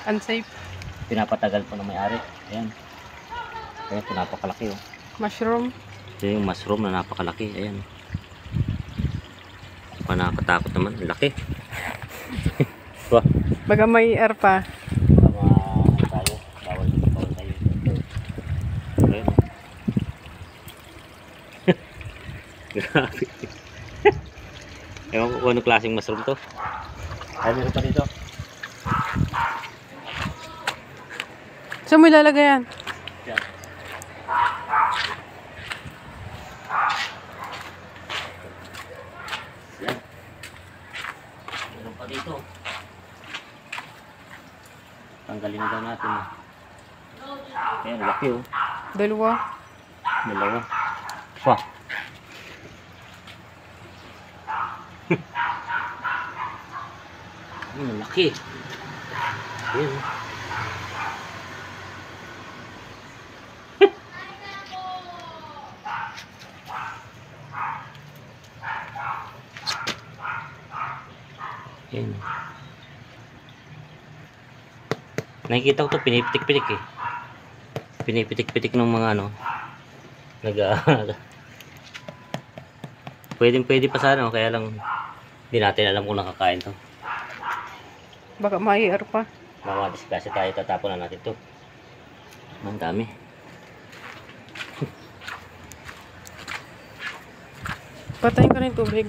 Unsafe. Pinapatagal po ng may-ari. Ayan. Ayan, ito napakalaki oh. Mushroom. Ito yung mushroom na napakalaki. Ayan. Panakatakot naman. Laki. Wah. Baga may air pa. Tama tayo. Bawal tayo. Ayan. Grabe. Ewan ko kung anong klaseng mushroom to. Ay, meron pa dito. Saan mo ilalagay yan? Yan. Yan. Meron pa dito. Tanggalin na daw natin. Ayan, laki oh. Dalawa. Dalawa. Wah. Laki. Ayan. Ayan. Nakikita ko to, pinipitik-pitik eh. Pinipitik-pitik ng mga ano. Pwede pa sana, kaya lang hindi natin alam kung nakakain to. Baka may air pa. Mamadisklase tayo, tatapon na natin to. Ang dami. Patayin ka rin tubig.